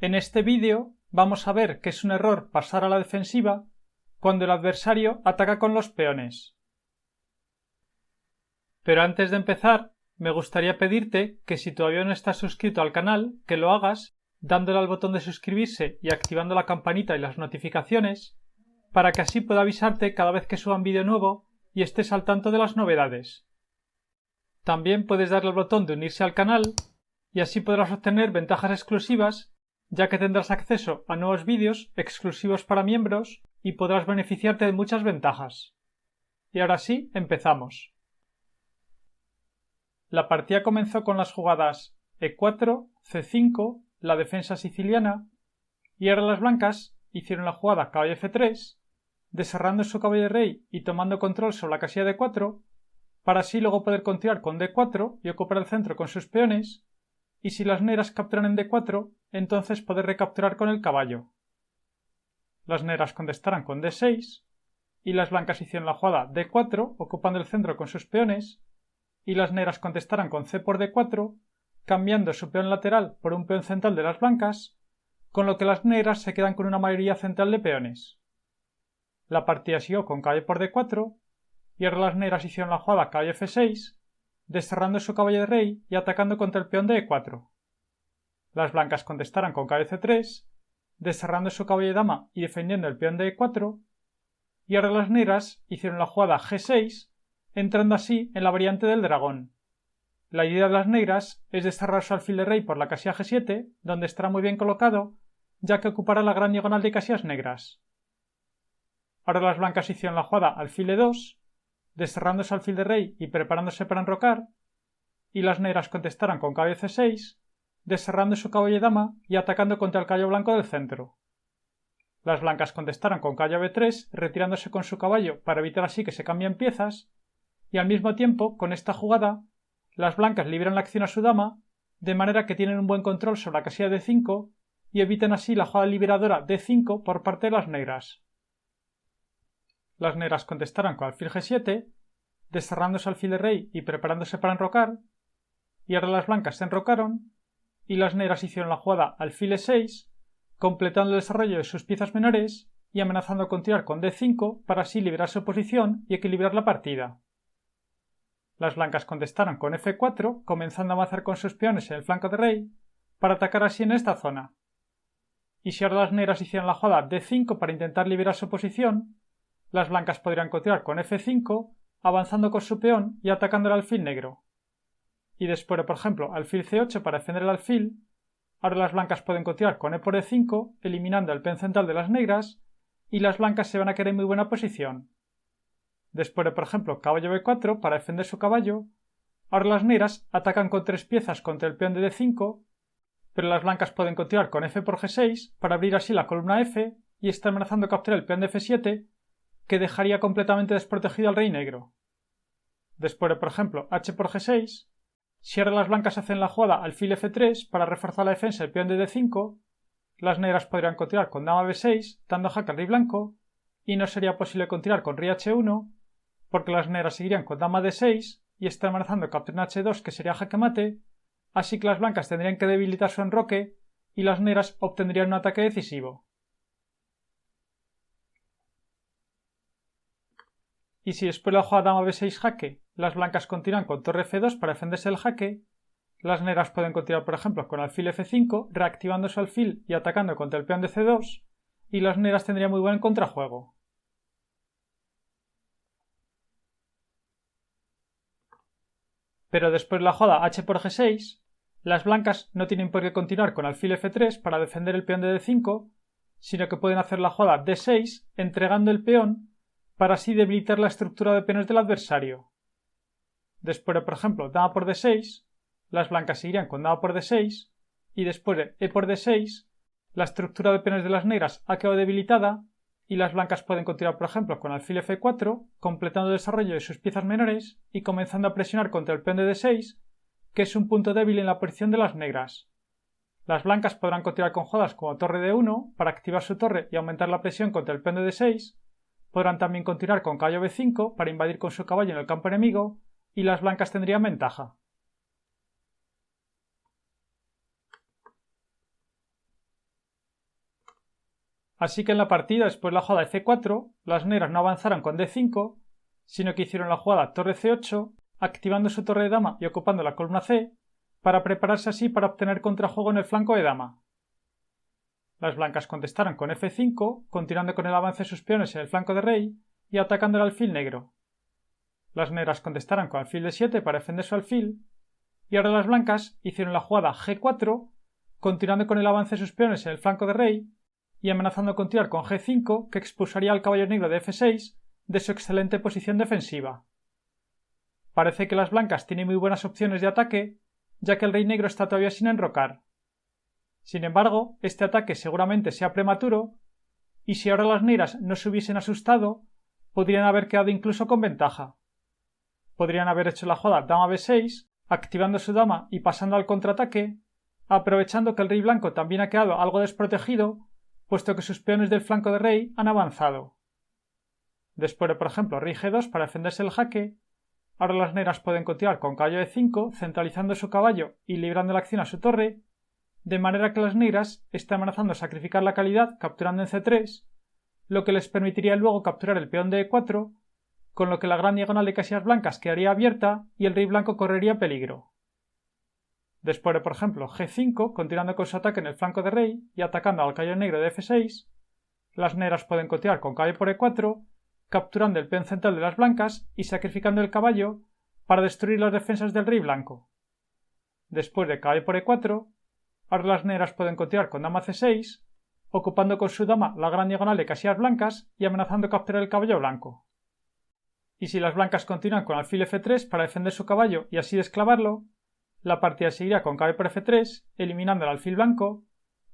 En este vídeo vamos a ver que es un error pasar a la defensiva cuando el adversario ataca con los peones. Pero antes de empezar, me gustaría pedirte que si todavía no estás suscrito al canal, que lo hagas dándole al botón de suscribirse y activando la campanita y las notificaciones, para que así pueda avisarte cada vez que suba un vídeo nuevo y estés al tanto de las novedades. También puedes darle al botón de unirse al canal y así podrás obtener ventajas exclusivas, ya que tendrás acceso a nuevos vídeos exclusivos para miembros y podrás beneficiarte de muchas ventajas. Y ahora sí, empezamos. La partida comenzó con las jugadas E4, C5, la defensa siciliana, y ahora las blancas hicieron la jugada caballo F3, desarrando su caballo de rey y tomando control sobre la casilla de 4, para así luego poder continuar con D4 y ocupar el centro con sus peones, y si las negras capturan en D4, entonces poder recapturar con el caballo. Las negras contestarán con D6, y las blancas hicieron la jugada D4, ocupando el centro con sus peones, y las negras contestarán con C por D4, cambiando su peón lateral por un peón central de las blancas, con lo que las negras se quedan con una mayoría central de peones. La partida siguió con caballo por D4, y ahora las negras hicieron la jugada caballo F6, desterrando su caballo de rey y atacando contra el peón de E4. Las blancas contestarán con caballo C3, desterrando su caballo de dama y defendiendo el peón de E4, y ahora las negras hicieron la jugada G6, entrando así en la variante del dragón. La idea de las negras es desterrar su alfil de rey por la casilla G7, donde estará muy bien colocado, ya que ocupará la gran diagonal de casillas negras. Ahora las blancas hicieron la jugada alfil E2, desterrando su alfil de rey y preparándose para enrocar, y las negras contestarán con caballo C6, desterrando su caballo de dama y atacando contra el caballo blanco del centro. Las blancas contestarán con caballo B3, retirándose con su caballo para evitar así que se cambien piezas, y al mismo tiempo, con esta jugada, las blancas liberan la acción a su dama, de manera que tienen un buen control sobre la casilla D5 y evitan así la jugada liberadora D5 por parte de las negras. Las negras contestarán con alfil G7, desterrando su alfil de rey y preparándose para enrocar, y ahora las blancas se enrocaron, y las negras hicieron la jugada alfil E6, completando el desarrollo de sus piezas menores y amenazando con tirar con D5 para así liberar su posición y equilibrar la partida. Las blancas contestaron con F4, comenzando a avanzar con sus peones en el flanco de rey, para atacar así en esta zona. Y si ahora las negras hicieran la jugada D5 para intentar liberar su posición, las blancas podrían continuar con F5, avanzando con su peón y atacando el alfil negro. Y después de, por ejemplo, alfil C8 para defender el alfil, ahora las blancas pueden continuar con E por E5, eliminando el peón central de las negras, y las blancas se van a quedar en muy buena posición. Después de, por ejemplo, caballo B4 para defender su caballo, ahora las negras atacan con 3 piezas contra el peón de D5, pero las blancas pueden continuar con F por G6 para abrir así la columna F y está amenazando capturar el peón de F7, que dejaría completamente desprotegido al rey negro. Después de, por ejemplo, H por G6, si ahora las blancas hacen la jugada alfil F3 para reforzar la defensa del peón de D5, las negras podrían continuar con dama B6, dando jaque al rey blanco, y no sería posible continuar con rey H1, porque las negras seguirían con dama D6 y está amenazando capturar H2, que sería jaque mate, así que las blancas tendrían que debilitar su enroque y las negras obtendrían un ataque decisivo. Y si después de la jugada dama B6 jaque, las blancas continúan con torre F2 para defenderse del jaque, las negras pueden continuar, por ejemplo, con alfil F5, reactivando su alfil y atacando contra el peón de C2, y las negras tendrían muy buen contrajuego. Pero después de la jugada H por G6, las blancas no tienen por qué continuar con alfil F3 para defender el peón de D5, sino que pueden hacer la jugada D6 entregando el peón para así debilitar la estructura de peones del adversario. Después de, por ejemplo, dama por D6, las blancas seguirían con dama por D6, y después de E por D6, la estructura de peones de las negras ha quedado debilitada, y las blancas pueden continuar, por ejemplo, con alfil F4, completando el desarrollo de sus piezas menores y comenzando a presionar contra el peón de D6, que es un punto débil en la posición de las negras. Las blancas podrán continuar con jugadas como torre D1 para activar su torre y aumentar la presión contra el peón de D6, podrán también continuar con caballo B5 para invadir con su caballo en el campo enemigo, y las blancas tendrían ventaja. Así que en la partida, después de la jugada de C4, las negras no avanzaron con D5, sino que hicieron la jugada torre C8, activando su torre de dama y ocupando la columna C, para prepararse así para obtener contrajuego en el flanco de dama. Las blancas contestaron con F5, continuando con el avance de sus peones en el flanco de rey y atacando el alfil negro. Las negras contestaron con alfil D7 para defender su alfil, y ahora las blancas hicieron la jugada G4, continuando con el avance de sus peones en el flanco de rey y amenazando continuar con G5, que expulsaría al caballo negro de F6 de su excelente posición defensiva. Parece que las blancas tienen muy buenas opciones de ataque, ya que el rey negro está todavía sin enrocar. Sin embargo, este ataque seguramente sea prematuro, y si ahora las negras no se hubiesen asustado, podrían haber quedado incluso con ventaja. Podrían haber hecho la jugada dama B6, activando su dama y pasando al contraataque, aprovechando que el rey blanco también ha quedado algo desprotegido, puesto que sus peones del flanco de rey han avanzado. Después de, por ejemplo, rey G2 para defenderse el jaque, ahora las negras pueden continuar con caballo E5, centralizando su caballo y librando la acción a su torre, de manera que las negras están amenazando sacrificar la calidad capturando en C3, lo que les permitiría luego capturar el peón de E4, con lo que la gran diagonal de casillas blancas quedaría abierta y el rey blanco correría peligro. Después de, por ejemplo, G5, continuando con su ataque en el flanco de rey y atacando al caballo negro de F6, las negras pueden continuar con caballo por E4, capturando el peón central de las blancas y sacrificando el caballo para destruir las defensas del rey blanco. Después de caballo por E4, ahora las negras pueden continuar con dama C6, ocupando con su dama la gran diagonal de casillas blancas y amenazando capturar el caballo blanco. Y si las blancas continúan con alfil F3 para defender su caballo y así desclavarlo, la partida seguiría con caballo por F3, eliminando el alfil blanco,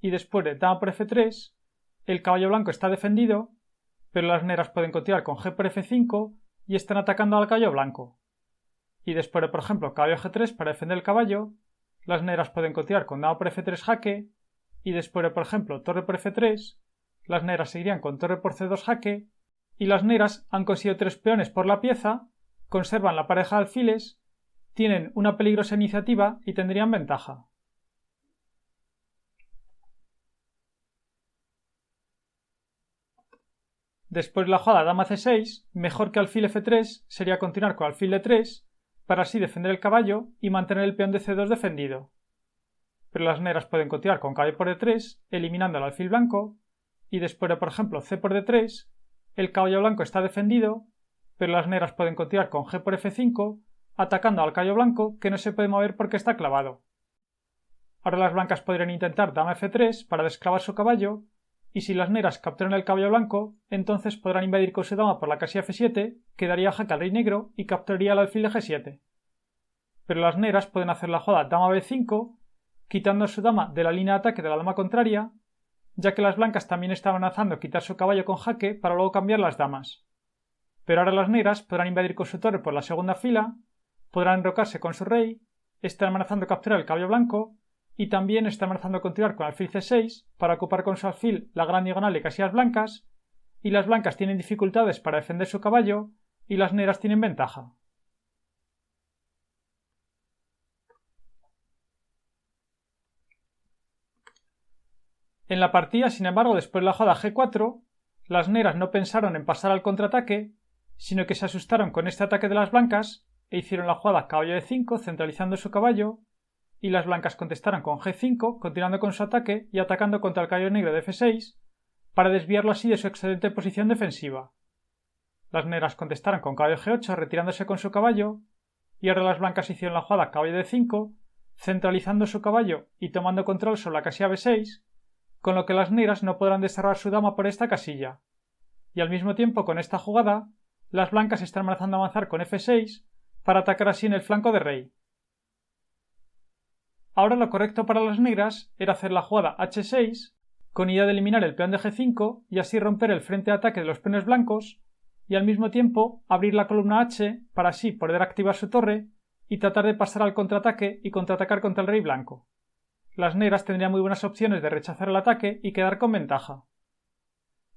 y después de dama por F3, el caballo blanco está defendido, pero las negras pueden continuar con G por F5 y están atacando al caballo blanco. Y después de, por ejemplo, caballo G3 para defender el caballo, las negras pueden continuar con dama por F3 jaque, y después de, por ejemplo, torre por F3, las negras seguirían con torre por C2 jaque, y las negras han conseguido 3 peones por la pieza, conservan la pareja de alfiles, tienen una peligrosa iniciativa y tendrían ventaja. Después de la jugada dama C6, mejor que alfil F3 sería continuar con alfil D3 para así defender el caballo y mantener el peón de C2 defendido. Pero las negras pueden continuar con caballo por D3, eliminando el alfil blanco, y después de, por ejemplo, C por D3, el caballo blanco está defendido, pero las negras pueden continuar con G por F5, atacando al caballo blanco que no se puede mover porque está clavado. Ahora las blancas podrían intentar dama F3 para desclavar su caballo, y si las negras capturan el caballo blanco, entonces podrán invadir con su dama por la casilla F7, que daría jaque al rey negro y capturaría el alfil de G7. Pero las negras pueden hacer la jugada dama B5, quitando a su dama de la línea de ataque de la dama contraria, ya que las blancas también están amenazando quitar su caballo con jaque para luego cambiar las damas. Pero ahora las negras podrán invadir con su torre por la segunda fila, podrán enrocarse con su rey, están amenazando capturar el caballo blanco y también están amenazando continuar con alfil C6 para ocupar con su alfil la gran diagonal de casillas blancas, y las blancas tienen dificultades para defender su caballo y las negras tienen ventaja. En la partida, sin embargo, después de la jugada G4, las negras no pensaron en pasar al contraataque, sino que se asustaron con este ataque de las blancas e hicieron la jugada caballo E5 centralizando su caballo, y las blancas contestaron con G5 continuando con su ataque y atacando contra el caballo negro de F6 para desviarlo así de su excelente posición defensiva. Las negras contestaron con caballo G8 retirándose con su caballo, y ahora las blancas hicieron la jugada caballo D5 centralizando su caballo y tomando control sobre la casilla B6, con lo que las negras no podrán desarrollar su dama por esta casilla, y al mismo tiempo con esta jugada las blancas están amenazando avanzar con F6 para atacar así en el flanco de rey. Ahora lo correcto para las negras era hacer la jugada H6 con idea de eliminar el peón de G5 y así romper el frente de ataque de los peones blancos y al mismo tiempo abrir la columna H para así poder activar su torre y tratar de pasar al contraataque y contraatacar contra el rey blanco. Las negras tendrían muy buenas opciones de rechazar el ataque y quedar con ventaja.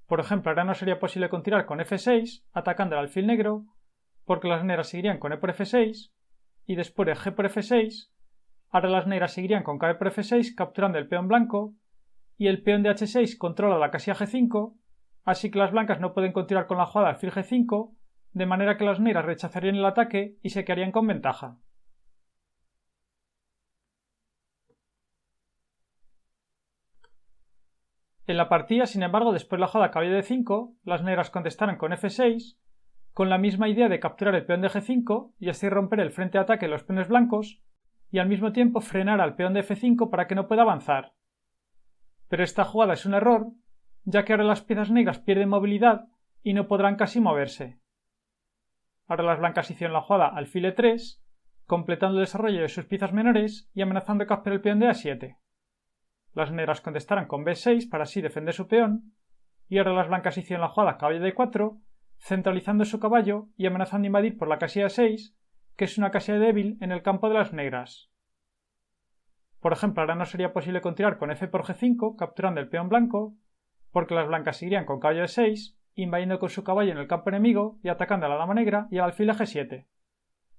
Por ejemplo, ahora no sería posible continuar con F6 atacando al alfil negro, porque las negras seguirían con E por F6 y después de G por F6, ahora las negras seguirían con K por F6 capturando el peón blanco y el peón de h6 controla la casilla g5, así que las blancas no pueden continuar con la jugada alfil g5, de manera que las negras rechazarían el ataque y se quedarían con ventaja. En la partida, sin embargo, después de la jugada caballo de 5, las negras contestaron con f6, con la misma idea de capturar el peón de g5 y así romper el frente de ataque de los peones blancos, y al mismo tiempo frenar al peón de f5 para que no pueda avanzar. Pero esta jugada es un error, ya que ahora las piezas negras pierden movilidad y no podrán casi moverse. Ahora las blancas hicieron la jugada alfil e3, completando el desarrollo de sus piezas menores y amenazando capturar el peón de a7. Las negras contestaron con b6 para así defender su peón, y ahora las blancas hicieron la jugada caballo de 4, centralizando su caballo y amenazando invadir por la casilla 6, que es una casilla débil en el campo de las negras. Por ejemplo, ahora no sería posible continuar con f por g5 capturando el peón blanco, porque las blancas seguirían con caballo de 6, invadiendo con su caballo en el campo enemigo y atacando a la dama negra y al alfil a g7.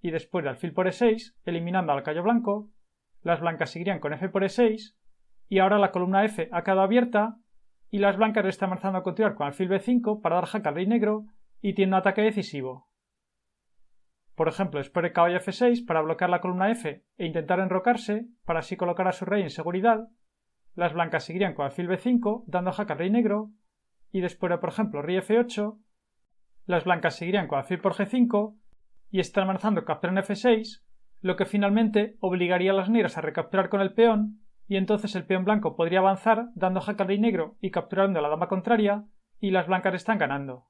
Y después de alfil por e6, eliminando al caballo blanco, las blancas seguirían con f por e6, y ahora la columna f ha quedado abierta y las blancas le están amenazando a continuar con alfil b5 para dar jaque al rey negro y tiene un ataque decisivo. Por ejemplo, después de caballo f6 para bloquear la columna f e intentar enrocarse para así colocar a su rey en seguridad, las blancas seguirían con alfil b5 dando jaque al rey negro, y después de, por ejemplo, rey f8, las blancas seguirían con alfil por g5 y están amenazando capturar en f6, lo que finalmente obligaría a las negras a recapturar con el peón, y entonces el peón blanco podría avanzar dando jaque al rey negro y capturando a la dama contraria, y las blancas están ganando.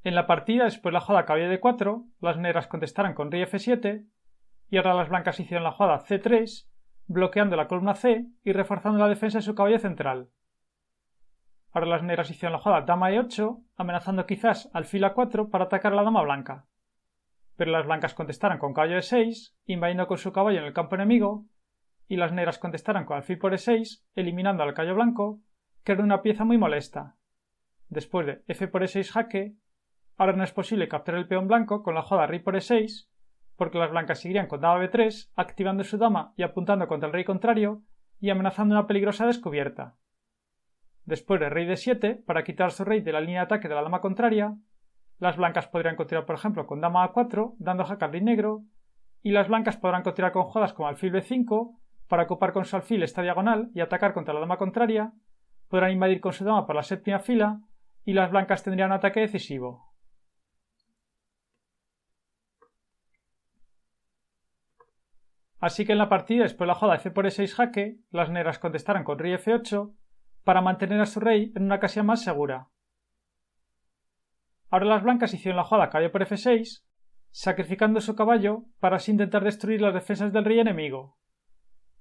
En la partida, después de la jugada caballo de 4, las negras contestaron con rey f7, y ahora las blancas hicieron la jugada c3, bloqueando la columna c y reforzando la defensa de su caballo central. Ahora las negras hicieron la jugada dama e8, amenazando quizás alfil a4 para atacar a la dama blanca. Pero las blancas contestaron con caballo e6, invadiendo con su caballo en el campo enemigo, y las negras contestaron con alfil por e6, eliminando al caballo blanco, que era una pieza muy molesta. Después de f por e6 jaque, ahora no es posible capturar el peón blanco con la jugada rey por e6, porque las blancas seguirían con dama b3, activando su dama y apuntando contra el rey contrario y amenazando una peligrosa descubierta. Después de rey d7, para quitar su rey de la línea de ataque de la dama contraria, las blancas podrían continuar, por ejemplo, con dama a4, dando jaque al rey negro, y las blancas podrán continuar con jugadas como alfil b5, para ocupar con su alfil esta diagonal y atacar contra la dama contraria, podrán invadir con su dama por la séptima fila, y las blancas tendrían un ataque decisivo. Así que en la partida, después de la jugada f por e6 jaque, las negras contestaron con rey f8, para mantener a su rey en una casilla más segura. Ahora las blancas hicieron la jugada caballo por f6, sacrificando su caballo para así intentar destruir las defensas del rey enemigo.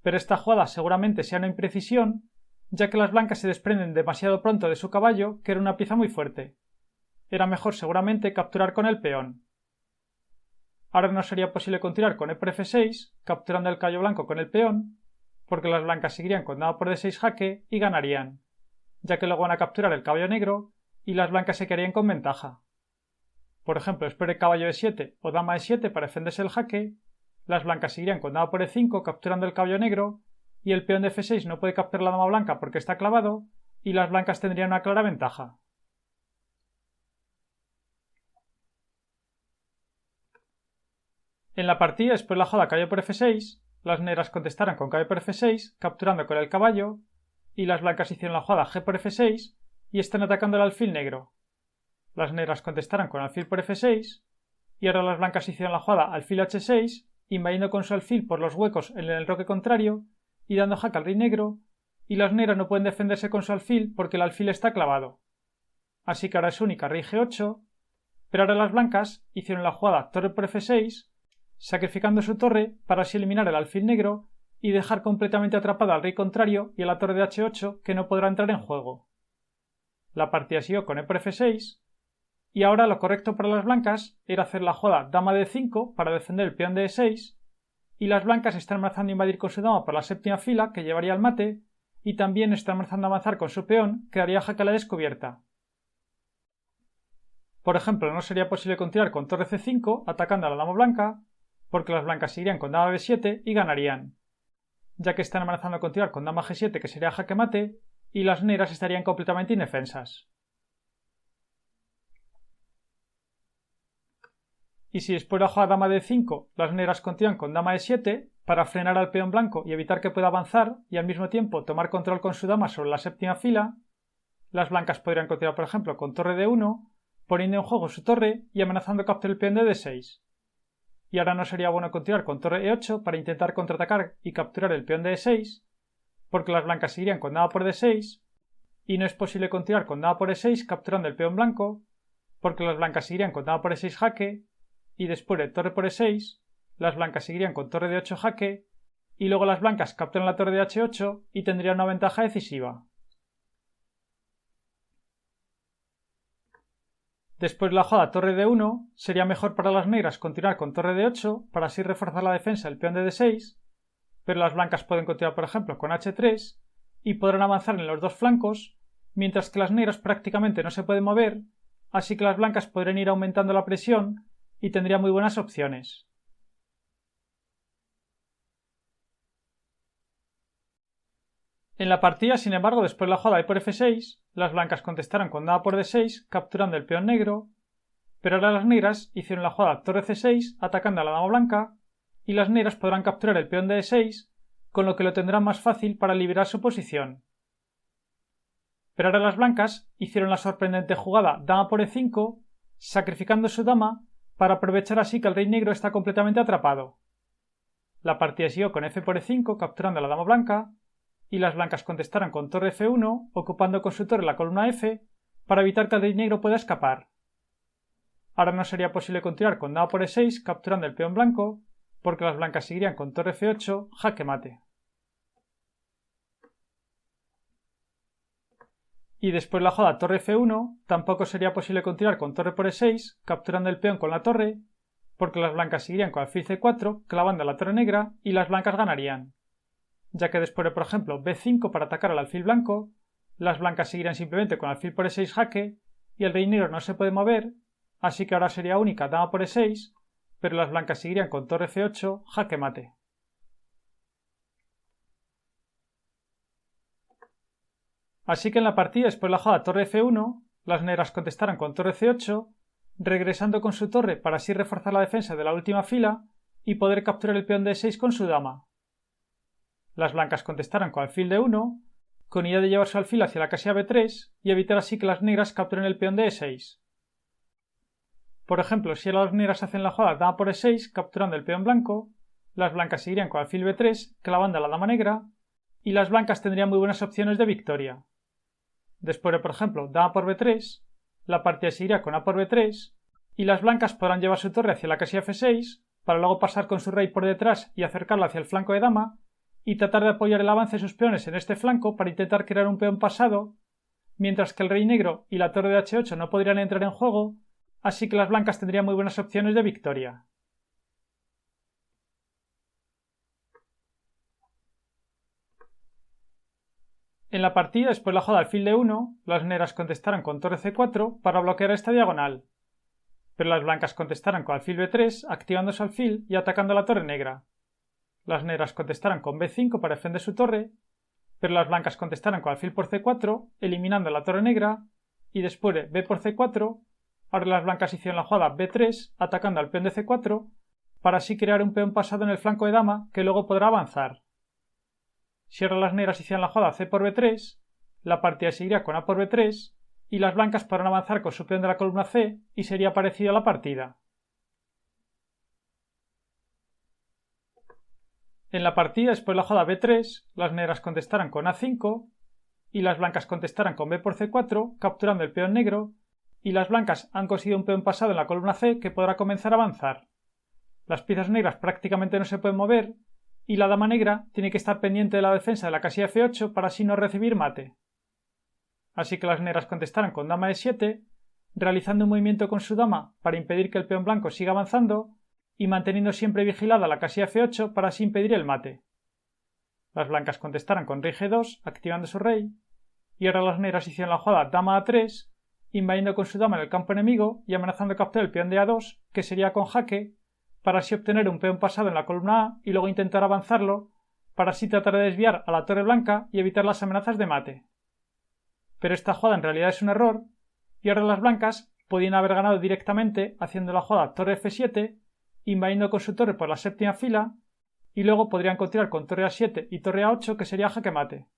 Pero esta jugada seguramente sea una imprecisión, ya que las blancas se desprenden demasiado pronto de su caballo, que era una pieza muy fuerte. Era mejor seguramente capturar con el peón. Ahora no sería posible continuar con e por f6, capturando el caballo blanco con el peón, porque las blancas seguirían con dama por d6 jaque y ganarían, ya que luego van a capturar el caballo negro y las blancas se quedarían con ventaja. Por ejemplo, después de caballo e7 o dama e7 para defenderse el jaque, las blancas seguirían con dama por e5 capturando el caballo negro y el peón de f6 no puede capturar la dama blanca porque está clavado y las blancas tendrían una clara ventaja. En la partida, después de la jugada caballo por f6, las negras contestaron con caballo por f6, capturando con el caballo, y las blancas hicieron la jugada g por f6 y están atacando el alfil negro. Las negras contestaron con alfil por f6, y ahora las blancas hicieron la jugada alfil h6, invadiendo con su alfil por los huecos en el enroque contrario y dando jaque al rey negro, y las negras no pueden defenderse con su alfil porque el alfil está clavado. Así que ahora es única rey g8, pero ahora las blancas hicieron la jugada torre por f6, sacrificando su torre para así eliminar el alfil negro y dejar completamente atrapado al rey contrario y a la torre de h8 que no podrá entrar en juego. La partida siguió con e por f6 y ahora lo correcto para las blancas era hacer la jugada dama d5 para defender el peón de e6 y las blancas están amenazando invadir con su dama por la séptima fila que llevaría al mate y también están amenazando avanzar con su peón que daría jaque a la descubierta. Por ejemplo, no sería posible continuar con torre c5 atacando a la dama blanca porque las blancas seguirían con dama b7 y ganarían, ya que están amenazando a continuar con dama g7, que sería jaque mate, y las negras estarían completamente indefensas. Y si después de la jugada dama d5 las negras continúan con dama e7 para frenar al peón blanco y evitar que pueda avanzar y al mismo tiempo tomar control con su dama sobre la séptima fila, las blancas podrían continuar por ejemplo con torre d1, poniendo en juego su torre y amenazando capturar el peón de d6. Y ahora no sería bueno continuar con torre e8 para intentar contraatacar y capturar el peón de e6, porque las blancas seguirían con dama por d6, y no es posible continuar con dama por e6 capturando el peón blanco, porque las blancas seguirían con dama por e6 jaque, y después de torre por e6, las blancas seguirían con torre de 8 jaque, y luego las blancas capturan la torre de h8 y tendrían una ventaja decisiva. Después de la jugada torre de 1, sería mejor para las negras continuar con torre de 8 para así reforzar la defensa del peón de d6, pero las blancas pueden continuar por ejemplo con h3 y podrán avanzar en los dos flancos, mientras que las negras prácticamente no se pueden mover, así que las blancas podrían ir aumentando la presión y tendría muy buenas opciones. En la partida, sin embargo, después de la jugada e por f6, las blancas contestaron con dama por d6, capturando el peón negro, pero ahora las negras hicieron la jugada torre c6, atacando a la dama blanca, y las negras podrán capturar el peón de e6, con lo que lo tendrán más fácil para liberar su posición. Pero ahora las blancas hicieron la sorprendente jugada dama por e5, sacrificando su dama para aprovechar así que el rey negro está completamente atrapado. La partida siguió con f por e5 capturando a la dama blanca, y las blancas contestaron con torre f1 ocupando con su torre la columna f para evitar que el rey negro pueda escapar. Ahora no sería posible continuar con dama por e6 capturando el peón blanco, porque las blancas seguirían con torre f8 jaque mate. Y después la jugada torre f1 tampoco sería posible continuar con torre por e6 capturando el peón con la torre, porque las blancas seguirían con alfil c4 clavando la torre negra y las blancas ganarían, ya que después de por ejemplo b5 para atacar al alfil blanco, las blancas seguirían simplemente con alfil por e6 jaque y el rey negro no se puede mover, así que ahora sería única dama por e6, pero las blancas seguirían con torre f8 jaque mate. Así que en la partida después de la jugada torre f1, las negras contestaron con torre c8, regresando con su torre para así reforzar la defensa de la última fila y poder capturar el peón de e6 con su dama. Las blancas contestaron con alfil de 1, con idea de llevar su alfil hacia la casilla b3 y evitar así que las negras capturen el peón de e6. Por ejemplo, si las negras hacen la jugada dama por e6 capturando el peón blanco, las blancas seguirían con alfil b3 clavando a la dama negra y las blancas tendrían muy buenas opciones de victoria. Después de por ejemplo dama por b3, la partida seguiría con a por b3 y las blancas podrán llevar su torre hacia la casilla f6 para luego pasar con su rey por detrás y acercarla hacia el flanco de dama y tratar de apoyar el avance de sus peones en este flanco para intentar crear un peón pasado, mientras que el rey negro y la torre de h8 no podrían entrar en juego, así que las blancas tendrían muy buenas opciones de victoria. En la partida, después de la jugada alfil de 1, las negras contestaron con torre c4 para bloquear esta diagonal, pero las blancas contestaron con alfil b3 activando su alfil y atacando a la torre negra. Las negras contestaron con b5 para defender su torre, pero las blancas contestaron con alfil por c4, eliminando la torre negra, y después de b por c4, ahora las blancas hicieron la jugada b3 atacando al peón de c4 para así crear un peón pasado en el flanco de dama que luego podrá avanzar. Si ahora las negras hicieran la jugada c por b3, la partida seguiría con a por b3 y las blancas podrán avanzar con su peón de la columna c y sería parecida a la partida. En la partida después de la jugada b3, las negras contestaron con a5 y las blancas contestaron con b por c4 capturando el peón negro y las blancas han conseguido un peón pasado en la columna c que podrá comenzar a avanzar. Las piezas negras prácticamente no se pueden mover y la dama negra tiene que estar pendiente de la defensa de la casilla f8 para así no recibir mate. Así que las negras contestaron con dama e7, realizando un movimiento con su dama para impedir que el peón blanco siga avanzando y manteniendo siempre vigilada la casilla f8 para así impedir el mate. Las blancas contestaron con rey g2, activando su rey, y ahora las negras hicieron la jugada dama a3, invadiendo con su dama en el campo enemigo y amenazando capturar el peón de a2, que sería con jaque, para así obtener un peón pasado en la columna A y luego intentar avanzarlo para así tratar de desviar a la torre blanca y evitar las amenazas de mate. Pero esta jugada en realidad es un error y ahora las blancas podían haber ganado directamente haciendo la jugada torre F7, invadiendo con su torre por la séptima fila y luego podrían continuar con torre A7 y torre A8 que sería jaque mate.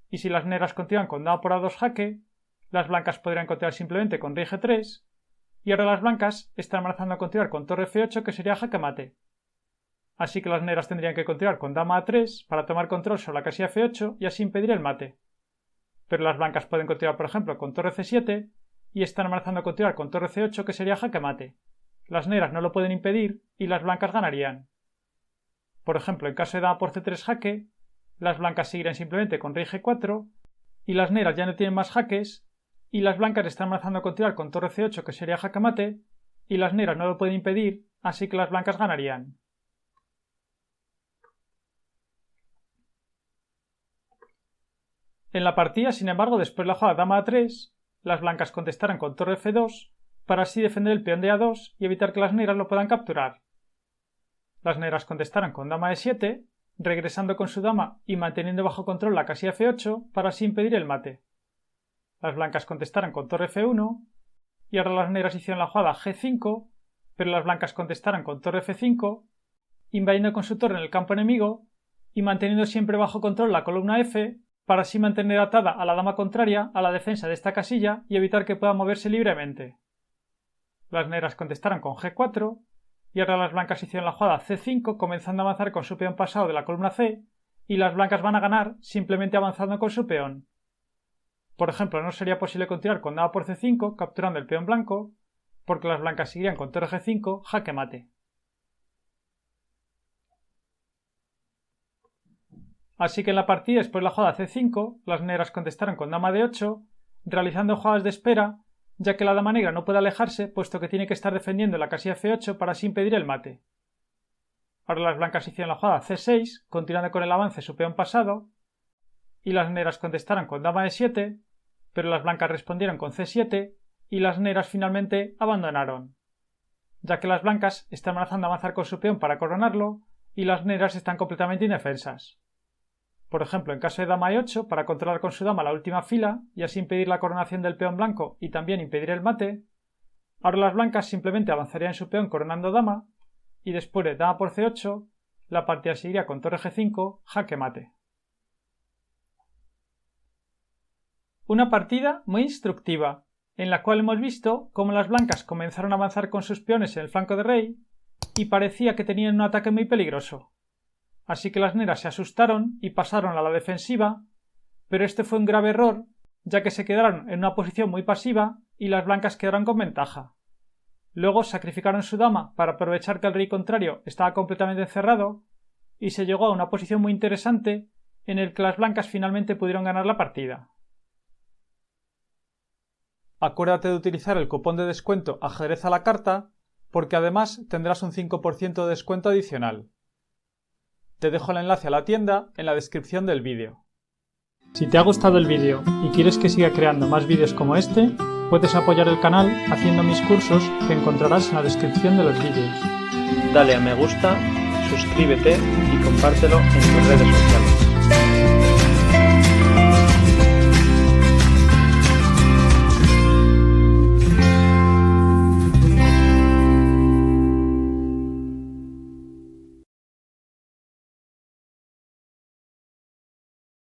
Y si las negras continúan con dama por A2 jaque, las blancas podrían continuar simplemente con rey G3 y ahora las blancas están amenazando a continuar con torre F8 que sería jaque mate. Así que las negras tendrían que continuar con dama A3 para tomar control sobre la casilla F8 y así impedir el mate. Pero las blancas pueden continuar por ejemplo con torre C7 y están amenazando a continuar con torre C8 que sería jaque mate. Las negras no lo pueden impedir y las blancas ganarían. Por ejemplo, en caso de dama por C3 jaque, las blancas seguirían simplemente con rey G4 y las negras ya no tienen más jaques y las blancas están amenazando a continuar con torre C8 que sería jaque mate y las negras no lo pueden impedir, así que las blancas ganarían. En la partida, sin embargo, después de la jugada dama A3, las blancas contestaron con torre F2 para así defender el peón de A2 y evitar que las negras lo puedan capturar. Las negras contestaron con dama E7, regresando con su dama y manteniendo bajo control la casilla F8 para así impedir el mate. Las blancas contestaron con torre F1 y ahora las negras hicieron la jugada G5, pero las blancas contestaron con torre F5, invadiendo con su torre en el campo enemigo y manteniendo siempre bajo control la columna F para así mantener atada a la dama contraria a la defensa de esta casilla y evitar que pueda moverse libremente. Las negras contestaron con G4 y ahora las blancas hicieron la jugada C5 comenzando a avanzar con su peón pasado de la columna C y las blancas van a ganar simplemente avanzando con su peón. Por ejemplo, no sería posible continuar con dama por C5 capturando el peón blanco porque las blancas seguirían con torre G5 jaque mate. Así que en la partida después de la jugada C5, las negras contestaron con dama D8, realizando jugadas de espera, ya que la dama negra no puede alejarse puesto que tiene que estar defendiendo la casilla F8 para así impedir el mate. Ahora las blancas hicieron la jugada C6, continuando con el avance su peón pasado, y las negras contestaron con dama E7, pero las blancas respondieron con C7 y las negras finalmente abandonaron, ya que las blancas están amenazando a avanzar con su peón para coronarlo y las negras están completamente indefensas. Por ejemplo, en caso de dama E8, para controlar con su dama la última fila y así impedir la coronación del peón blanco y también impedir el mate, ahora las blancas simplemente avanzarían su peón coronando dama y después de dama por C8, la partida seguiría con torre G5, jaque mate. Una partida muy instructiva, en la cual hemos visto cómo las blancas comenzaron a avanzar con sus peones en el flanco de rey y parecía que tenían un ataque muy peligroso. Así que las negras se asustaron y pasaron a la defensiva, pero este fue un grave error, ya que se quedaron en una posición muy pasiva y las blancas quedaron con ventaja. Luego sacrificaron su dama para aprovechar que el rey contrario estaba completamente encerrado y se llegó a una posición muy interesante en el que las blancas finalmente pudieron ganar la partida. Acuérdate de utilizar el cupón de descuento ajedrez a la carta porque además tendrás un 5% de descuento adicional. Te dejo el enlace a la tienda en la descripción del vídeo. Si te ha gustado el vídeo y quieres que siga creando más vídeos como este, puedes apoyar el canal haciendo mis cursos que encontrarás en la descripción de los vídeos. Dale a me gusta, suscríbete y compártelo en tus redes sociales.